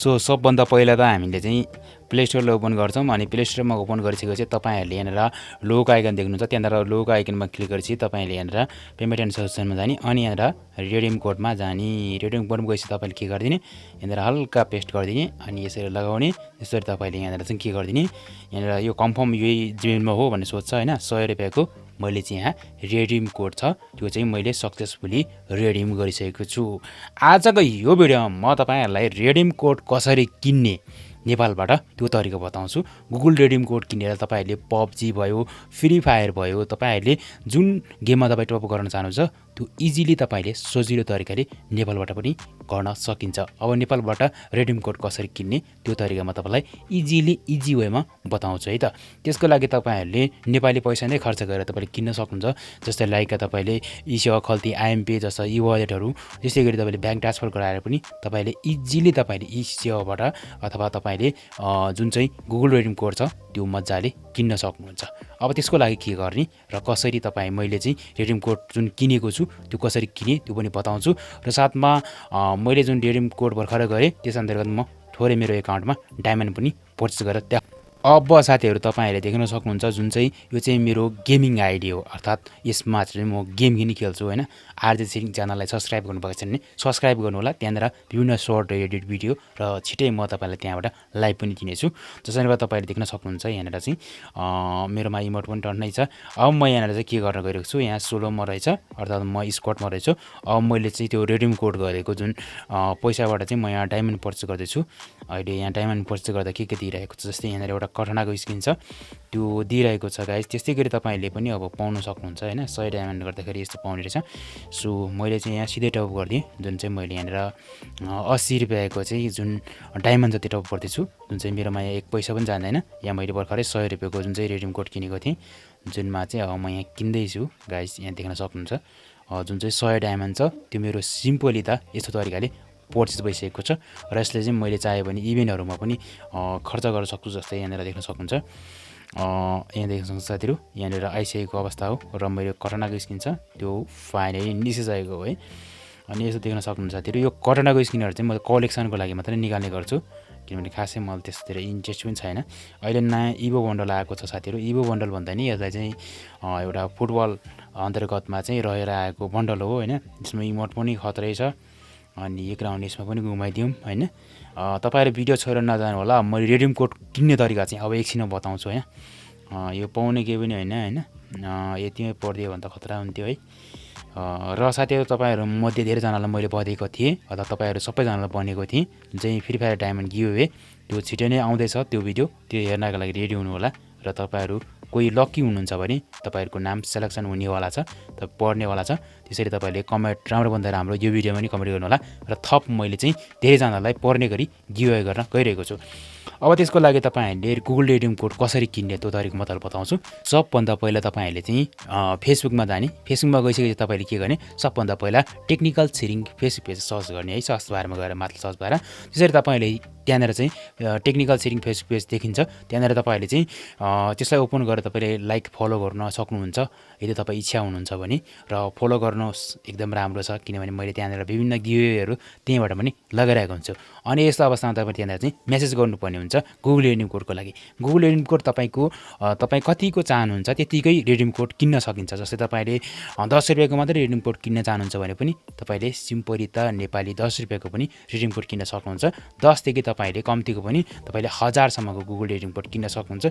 So सबभन्दा पहिला त हामीले चाहिँ प्ले स्टोरलाई ओपन गर्छौँ अनि प्ले स्टोरमा ओपन गरिसकेपछि तपाईँहरूले यहाँनिर लोगो आइकन देख्नुहुन्छ त्यहाँनिर लोगो आइकनमा क्लिक गरेपछि तपाईँहरूले यहाँनिर पेमेन्ट एन्ड सजेसनमा जाने अनि यहाँनिर रिडिम कोडमा जाने रिडिम कोडमा गएपछि तपाईँले के गरिदिने यहाँनिर हल्का पेस्ट गरिदिने अनि यसरी लगाउने यसरी तपाईँले यहाँनिर चाहिँ के गरिदिने यहाँनिर यो कन्फर्म यही जिमेलमा हो भन्ने सोध्छ होइन 100 रुपियाँको मैले चाहिँ यहाँ रिडिम कोड छ त्यो चाहिँ मैले सक्सेसफुली रिडिम गरिसकेको छु। आजको यो भिडियोमा म तपाईँहरूलाई रिडिम कोड कसरी किन्ने नेपालबाट त्यो तरिका बताउँछु। गुगल रिडिम कोड किनेर तपाईँहरूले पबजी भयो फ्री फायर भयो तपाईँहरूले जुन गेममा तपाईँ टप गर्न चाहनुहुन्छ त्यो इजिली तपाईँले सजिलो तरिकाले नेपालबाट पनि गर्न सकिन्छ। अब नेपालबाट रिडिम कोड कसरी किन्ने त्यो तरिका म तपाईँलाई इजी वेमा बताउँछु है त। त्यसको लागि तपाईँहरूले नेपाली पैसा नै खर्च गरेर तपाईँले किन्न सक्नुहुन्छ। जस्तै लाइक तपाईँले इसेवा खल्ती आइएमपी जस्ता ई वालेटहरू त्यसै गरी तपाईँले ब्याङ्क ट्रान्सफर गराएर पनि तपाईँले इजिली तपाईँले ई सेवाबाट अथवा तपाईँले जुन चाहिँ गुगल रिडिम कोड छ त्यो मजाले किन्न सक्नुहुन्छ। अब त्यसको लागि के गर्ने र कसरी तपाईँ मैले चाहिँ रिडिम कोड जुन किनेको छु त्यो कसरी किने त्यो पनि बताउँछु र साथमा मैले जुन रिडिम कोड भर्खर गरेँ त्यस अन्तर्गत म थोरै मेरो एकाउन्टमा डायमन्ड पनि पर्चेस गरेर त्यहाँ। अब साथीहरू तपाईँहरूले देख्न सक्नुहुन्छ जुन चाहिँ यो चाहिँ मेरो गेमिङ आइडी हो अर्थात् यसमा चाहिँ म गेम पनि खेल्छु होइन। आरजे सिरिङ च्यानललाई सब्सक्राइब गर्नुभएको छ भने सब्सक्राइब गर्नु होला। त्यहाँनिर विभिन्न सर्ट एडिट भिडियो र छिटै म तपाईँलाई त्यहाँबाट लाइभ पनि दिनेछु। जसरी तपाईँले देख्न सक्नुहुन्छ यहाँनिर चाहिँ मेरोमा इमोट पनि टन्नै छ। अब म यहाँनिर चाहिँ के गर्न गइरहेको छु यहाँ सोलोमा रहेछ अर्थात् म स्क्वाडमा रहेछु। अब मैले चाहिँ त्यो रिडिम कोड गरेको जुन पैसाबाट चाहिँ म यहाँ डायमन्ड पर्चेस गर्दैछु। अहिले यहाँ डायमन्ड पर्चेस गर्दा के दिइरहेको छ जस्तै यहाँनिर एउटा कठनाको स्किन छ त्यो दिइरहेको छ गाइस। त्यस्तै गरी तपाईँहरूले पनि अब पाउन सक्नुहुन्छ होइन। 100 डायमन्ड गर्दाखेरि यस्तो पाउने रहेछ। सो मैले चाहिँ यहाँ सिधै टप गरिदिएँ जुन चाहिँ मैले यहाँनिर 80 रुपियाँको चाहिँ जुन डायमन्ड जति टप गर्दैछु जुन चाहिँ मेरोमा यहाँ 1 पैसा पनि जाँदैन। यहाँ मैले भर्खरै 100 रुपियाँको जुन चाहिँ रिडिम कोड किनेको थिएँ जुनमा चाहिँ अब म यहाँ किन्दैछु गाइस। यहाँ देख्न सक्नुहुन्छ जुन चाहिँ 100 डायमन्ड छ त्यो मेरो सिम्पली त यस्तो तरिकाले पर्चेस भइसकेको छ र यसले चाहिँ मैले चाहे भने इभेन्टहरूमा पनि खर्च गर्न सक्छु। जस्तै यहाँनिर देख्न सक्नुहुन्छ यहाँ देख्न सक्नुहुन्छ साथीहरू यहाँनिर आइसकेको अवस्था हो र मेरो कटनाको स्किन छ त्यो फाइनली निस्किसकेको हो है। अनि यसो देख्न सक्नुहुन्छ साथीहरू यो कटनाको स्किनहरू चाहिँ म कलेक्सनको लागि मात्रै निकाल्ने गर्छु किनभने खासै मलाई त्यस्तोतिर इन्ट्रेस्ट पनि छैन। अहिले नयाँ इभो बन्डल आएको छ साथीहरू। इभो बन्डल भन्दा नि यसलाई चाहिँ एउटा फुटबल अन्तर्गतमा चाहिँ रहेर आएको बन्डल हो होइन। यसमा इमोट पनि खतरै छ अनि एक राउन्ड यसमा पनि घुमाइदिउँ होइन। तपाईँहरू भिडियो छोडेर नजानु होला। मैले रिडिम कोड किन्ने तरिका चाहिँ अब एकछिनमा बताउँछु होइन। यो पाउने केही पनि होइन होइन यतिमै पढिदियो भने त खतरा हुन्थ्यो है। र साथीहरू तपाईँहरू मध्ये धेरैजनालाई मैले भनेको थिएँ अथवा तपाईँहरू सबैजनालाई भनेको थिएँ चाहिँ फ्री फायर डायमन्ड गिभअवे त्यो छिटै नै आउँदैछ त्यो भिडियो त्यो हेर्नको लागि रेडी हुनु होला। र तपाईँहरू कोही लकी हुनुहुन्छ भने तपाईँहरूको नाम सेलेक्सन हुनेवाला छ त पढ्नेवाला छ। त्यसरी तपाईँले कमेन्ट राम्रो भन्दा राम्रो यो भिडियोमा पनि कमेन्ट गर्नु होला र थप मैले चाहिँ धेरैजनालाई पढ्ने गरी गिभअवे गर्न गइरहेको छु। अब त्यसको लागि तपाईँहरूले गुगल रिडिम कोड कसरी किन्ने त्यो तरिका म तपाईँलाई बताउँछु। सबभन्दा पहिला तपाईँहरूले चाहिँ फेसबुकमा जाने। फेसबुकमा गइसकेपछि तपाईँले के गर्ने सबभन्दा पहिला technical Chhiring Facebook page search गर्ने है। सर्च बारमा गएर माथि सर्च बार त्यसरी तपाईँले त्यहाँनिर चाहिँ टेक्निकल छिरिङ फेसबुक पेज देखिन्छ। त्यहाँनिर तपाईँहरूले चाहिँ त्यसलाई ओपन गरेर तपाईँले लाइक फलो गर्न सक्नुहुन्छ यदि तपाईँ इच्छा हुनुहुन्छ भने र फलो गर्नुहोस् एकदम राम्रो छ किनभने मैले त्यहाँनिर विभिन्न गिभअवेहरू त्यहीँबाट पनि लगाइरहेको हुन्छु। अनि यस्तो अवस्थामा तपाईँ त्यहाँनिर चाहिँ मेसेज गर्नुपर्ने हुन्छ गुगल रिडिम कोडको लागि। गुगल रिडिम कोड तपाईँ कतिको चाहनुहुन्छ त्यतिकै रिडिम कोड किन्न सकिन्छ। जस्तै तपाईँले 10 रुपियाँको मात्रै रिडिम कोड किन्न चाहनुहुन्छ भने पनि तपाईँले सिम्पली त नेपाली 10 रुपियाँको पनि रिडिम कोड किन्न सक्नुहुन्छ। 10 देखि तपाईँले कम्तीको पनि तपाईँले 1000 सम्मको गुगल रिडिम कोड किन्न सक्नुहुन्छ।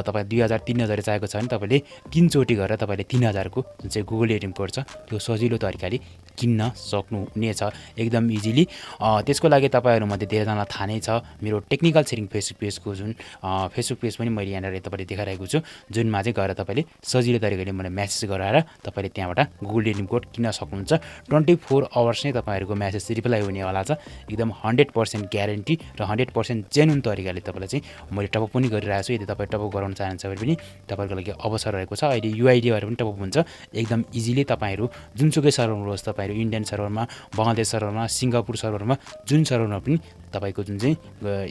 तपाईँ 2000 3000 चाहिएको छ भने तपाईँले 3 चोटि गरेर तपाईँले 3000 को जुन चाहिँ गुगल रिडिम कोड छ त्यो सजिलो तरिकाले किन्न सक्नुहुनेछ एकदम इजिली। त्यसको लागि तपाईँहरूमध्ये धेरैजनालाई थाहा नै छ मेरो टेक्निकल छिरिङ फेसबुक पेजको जुन फेसबुक पेज पनि मैले यहाँनिर तपाईँले देखाइरहेको छु जुनमा चाहिँ गएर तपाईँले सजिलो तरिकाले मलाई म्यासेज गराएर तपाईँले त्यहाँबाट गुगल रिडिम कोड किन्न सक्नुहुन्छ। 24 आवर्स नै तपाईँहरूको म्यासेज रिप्लाई हुनेवाला छ एकदम 100% ग्यारेन्टी र 100% जेन्युन तरिकाले तपाईँलाई चाहिँ मैले टपअप पनि गरिरहेको छु। यदि तपाईँ टपअप गराउन चाहनुहुन्छ भने पनि तपाईँको लागि अवसर रहेको छ। अहिले युआइडीबाट पनि टपअप हुन्छ एकदम इजिली। तपाईँहरू जुनसुकै सर्भरमा होस् तपाईँहरू इन्डियन सर्भरमा बङ्गलादेश सर्भरमा सिङ्गापुर सर्भरमा जुन सर्भरमा पनि तपाईँको जुन चाहिँ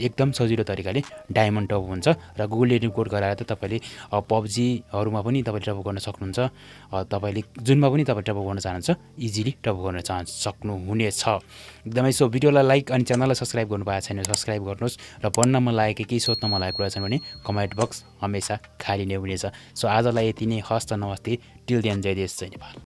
एकदम सजिलो तरिकाले डायमन्ड टप हुन्छ र गुगल रिडिम कोड गराएर त तपाईँले पबजीहरूमा पनि तपाईँले टप गर्न सक्नुहुन्छ। तपाईँले जुनमा पनि तपाईँ टप गर्न चाहनुहुन्छ इजिली टप गर्न सक्नुहुनेछ एकदमै। सो भिडियोलाई लाइक अनि च्यानललाई सब्सक्राइब गर्नु भएको छैन सब्सक्राइब गर्नुहोस् र भन्न मन लागेको केही सोध्न मन लागेको कुरा छन् भने कमेन्ट बक्स हमेसा खाली नै हुनेछ। सो आजलाई यति नै। हस्त नमस्ते, टिल देन जय देश जय नेपाल।